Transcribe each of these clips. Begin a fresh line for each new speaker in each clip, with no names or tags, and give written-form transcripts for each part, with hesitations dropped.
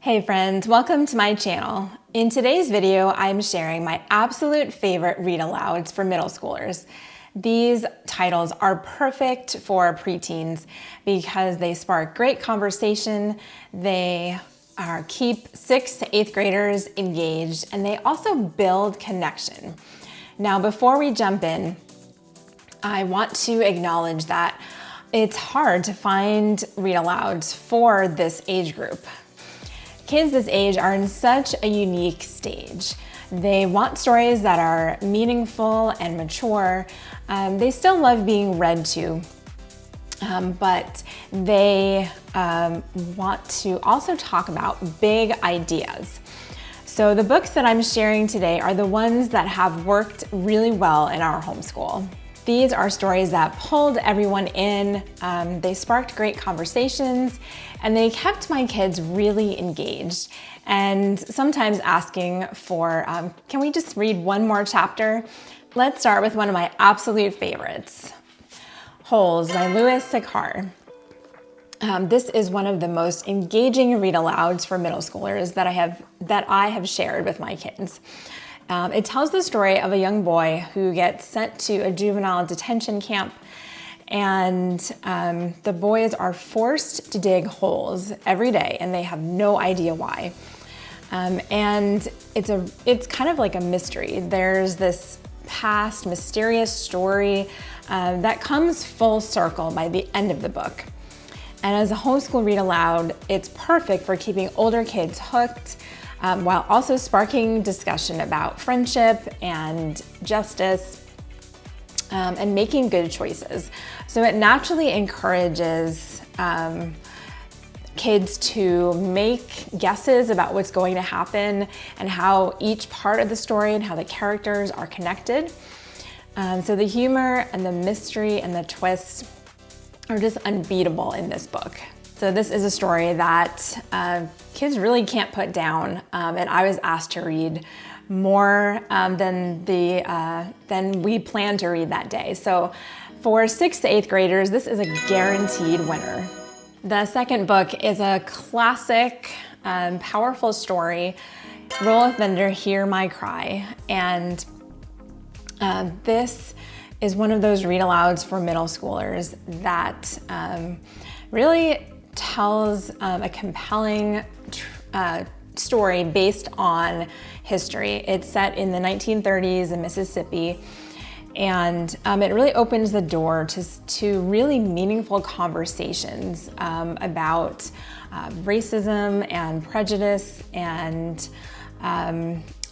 Hey friends, welcome to my channel. In today's video, I'm sharing my absolute favorite read-alouds for middle schoolers. These titles are perfect for preteens because they spark great conversation, they keep 6th to 8th graders engaged, and they also build connection. Now, before we jump in, I want to acknowledge that it's hard to find read-alouds for this age group. Kids this age are in such a unique stage. They want stories that are meaningful and mature. They still love being read to, but they want to also talk about big ideas. So the books that I'm sharing today are the ones that have worked really well in our homeschool. These are stories that pulled everyone in, they sparked great conversations, and they kept my kids really engaged. And sometimes asking for, can we just read one more chapter? Let's start with one of my absolute favorites, Holes by Louis Sachar. This is one of the most engaging read-alouds for middle schoolers that I have shared with my kids. It tells the story of a young boy who gets sent to a juvenile detention camp, and the boys are forced to dig holes every day, and they have no idea why. And it's kind of like a mystery. There's this past mysterious story that comes full circle by the end of the book. And as a homeschool read-aloud, it's perfect for keeping older kids hooked, while also sparking discussion about friendship and justice and making good choices. So it naturally encourages kids to make guesses about what's going to happen and how each part of the story and how the characters are connected. So the humor and the mystery and the twists are just unbeatable in this book. So this is a story that kids really can't put down, and I was asked to read more than we planned to read that day. So for 6th to 8th graders, this is a guaranteed winner. The second book is a classic, powerful story, Roll of Thunder, Hear My Cry, and this is one of those read-alouds for middle schoolers that really tells a compelling story based on history. It's set in the 1930s in Mississippi, and it really opens the door to really meaningful conversations about racism and prejudice and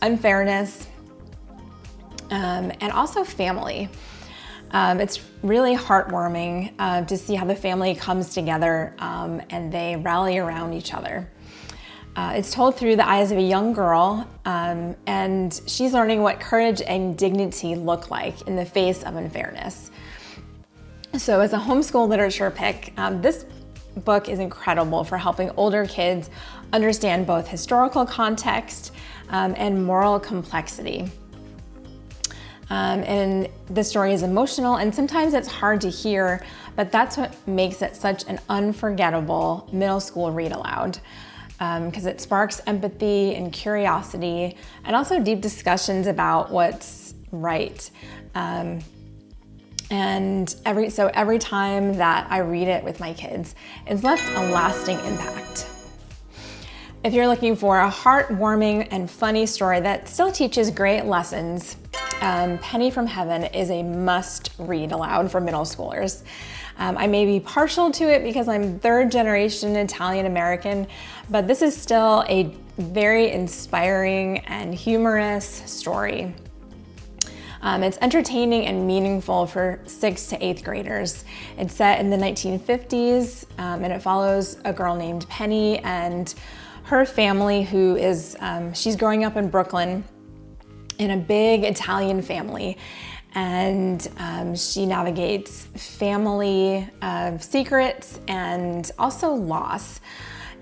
unfairness, and also family. It's really heartwarming to see how the family comes together and they rally around each other. It's told through the eyes of a young girl, and she's learning what courage and dignity look like in the face of unfairness. So as a homeschool literature pick, this book is incredible for helping older kids understand both historical context and moral complexity. And the story is emotional, and sometimes it's hard to hear, but that's what makes it such an unforgettable middle school read-aloud, because it sparks empathy and curiosity, and also deep discussions about what's right. And every time that I read it with my kids, it's left a lasting impact. If you're looking for a heartwarming and funny story that still teaches great lessons, Penny from Heaven is a must read aloud for middle schoolers. I may be partial to it because I'm 3rd generation Italian American, but this is still a very inspiring and humorous story. It's entertaining and meaningful for 6th to 8th graders. It's set in the 1950s, and it follows a girl named Penny and her family who is, she's growing up in Brooklyn in a big Italian family, and she navigates family secrets and also loss.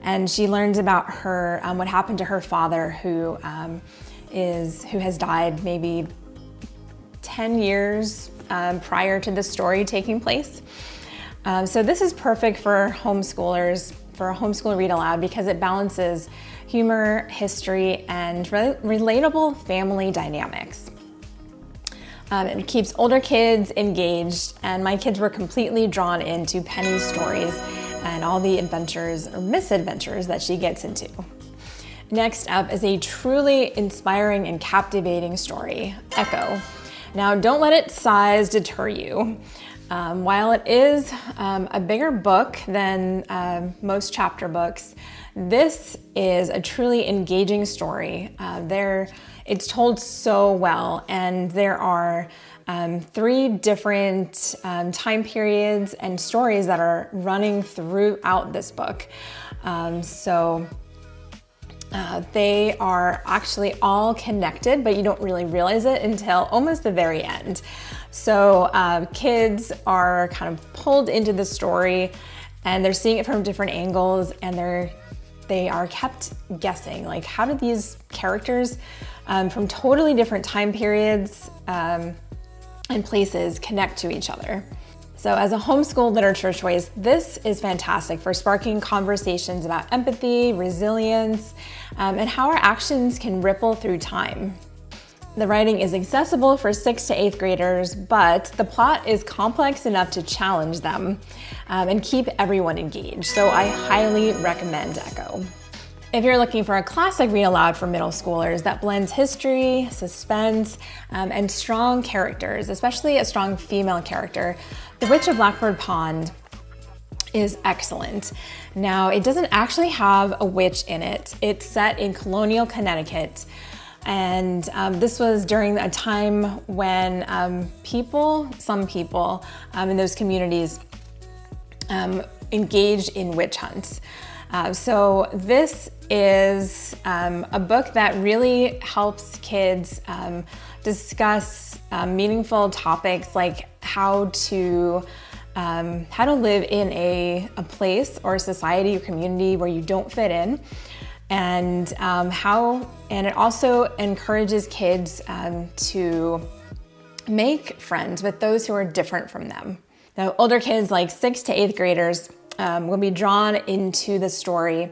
And she learns about her, what happened to her father who has died maybe 10 years prior to the story taking place. So this is perfect for homeschoolers, for a homeschool read aloud, because it balances humor, history, and relatable family dynamics. It keeps older kids engaged, and my kids were completely drawn into Penny's stories and all the adventures or misadventures that she gets into. Next up is a truly inspiring and captivating story, Echo. Now, don't let its size deter you. While it is a bigger book than most chapter books, this is a truly engaging story. It's told so well, and there are 3 different time periods and stories that are running throughout this book. They are actually all connected, but you don't really realize it until almost the very end. So kids are kind of pulled into the story, and they're seeing it from different angles, and they are kept guessing, like, how did these characters from totally different time periods and places connect to each other? So as a homeschool literature choice, this is fantastic for sparking conversations about empathy, resilience, and how our actions can ripple through time. The writing is accessible for 6th to 8th graders, but the plot is complex enough to challenge them and keep everyone engaged. So I highly recommend Echo. If you're looking for a classic read aloud for middle schoolers that blends history, suspense, and strong characters, especially a strong female character, The Witch of Blackbird Pond is excellent. Now, it doesn't actually have a witch in it. It's set in colonial Connecticut. And this was during a time when some people in those communities engaged in witch hunts. So this is a book that really helps kids discuss meaningful topics like how to live in a place or society or community where you don't fit in, and it also encourages kids to make friends with those who are different from them. Now, older kids like 6th to 8th graders will be drawn into the story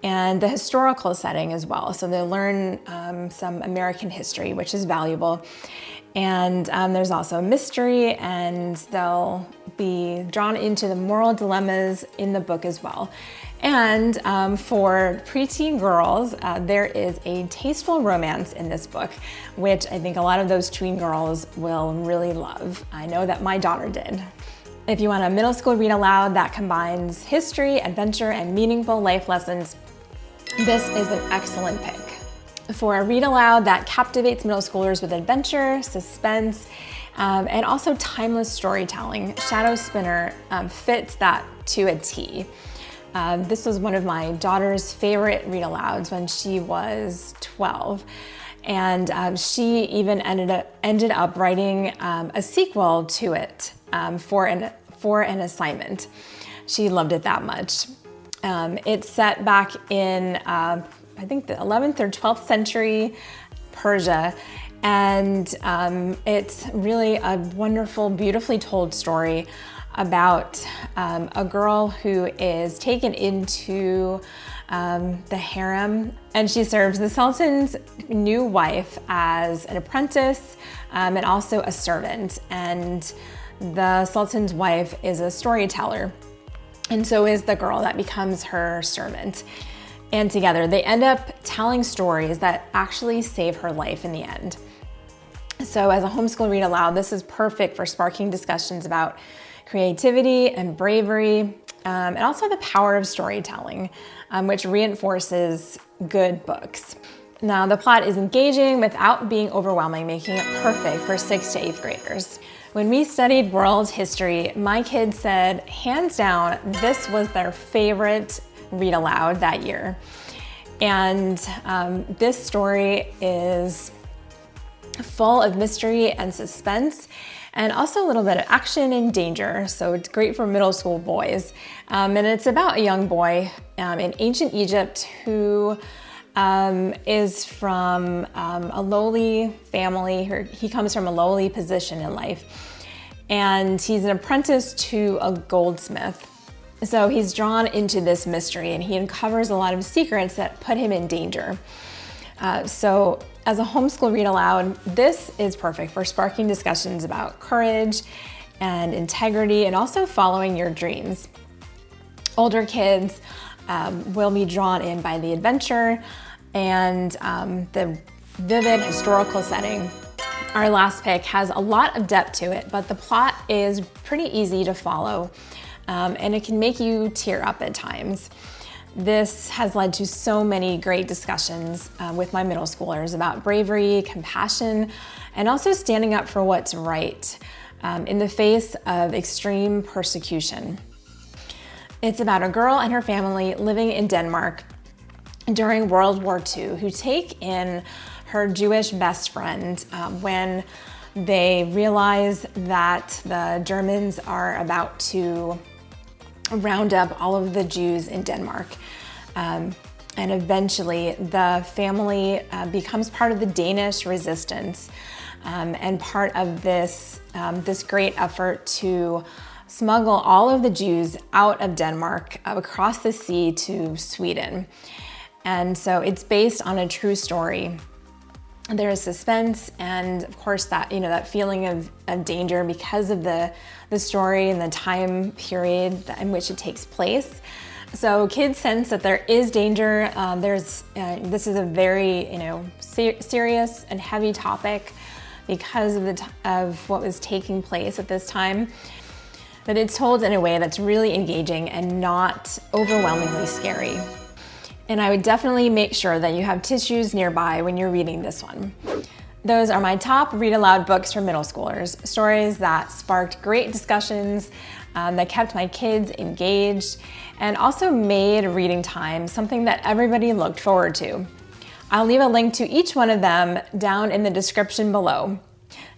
and the historical setting as well. So they'll learn some American history, which is valuable. And there's also mystery, and they'll be drawn into the moral dilemmas in the book as well. And for preteen girls, there is a tasteful romance in this book, which I think a lot of those tween girls will really love. I know that my daughter did. If you want a middle school read aloud that combines history, adventure, and meaningful life lessons, this is an excellent pick. For a read aloud that captivates middle schoolers with adventure, suspense, and also timeless storytelling, Shadow Spinner fits that to a T. This was one of my daughter's favorite read alouds when she was 12. And she even ended up writing a sequel to it for an assignment. She loved it that much. It's set back in, I think the 11th or 12th century Persia. And it's really a wonderful, beautifully told story about a girl who is taken into the harem, and she serves the Sultan's new wife as an apprentice and also a servant. And the Sultan's wife is a storyteller, and so is the girl that becomes her servant. And together they end up telling stories that actually save her life in the end. So as a homeschool read aloud, this is perfect for sparking discussions about creativity and bravery, and also the power of storytelling, which reinforces good books. Now, the plot is engaging without being overwhelming, making it perfect for 6th to 8th graders. When we studied world history, my kids said, hands down, this was their favorite read aloud that year. And this story is full of mystery and suspense, and also a little bit of action and danger. So it's great for middle school boys. And it's about a young boy in ancient Egypt who is from a lowly family. He comes from a lowly position in life, and he's an apprentice to a goldsmith. So he's drawn into this mystery and he uncovers a lot of secrets that put him in danger. So as a homeschool read aloud, this is perfect for sparking discussions about courage and integrity and also following your dreams. Older kids will be drawn in by the adventure and the vivid historical setting. Our last pick has a lot of depth to it, but the plot is pretty easy to follow, and it can make you tear up at times. This has led to so many great discussions with my middle schoolers about bravery, compassion, and also standing up for what's right in the face of extreme persecution. It's about a girl and her family living in Denmark during World War II who take in her Jewish best friend when they realize that the Germans are about to round up all of the Jews in Denmark. And eventually the family becomes part of the Danish resistance and part of this great effort to smuggle all of the Jews out of Denmark across the sea to Sweden. And so it's based on a true story. There is suspense and of course that feeling of danger because of the story and the time period in which it takes place. So kids sense that there is danger. This is a very serious and heavy topic because of what was taking place at this time. But it's told in a way that's really engaging and not overwhelmingly scary. And I would definitely make sure that you have tissues nearby when you're reading this one. Those are my top read aloud books for middle schoolers. Stories that sparked great discussions, that kept my kids engaged, and also made reading time something that everybody looked forward to. I'll leave a link to each one of them down in the description below.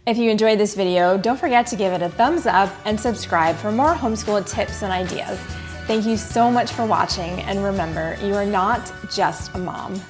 If you enjoyed this video, don't forget to give it a thumbs up and subscribe for more homeschool tips and ideas. Thank you so much for watching, and remember, you are not just a mom.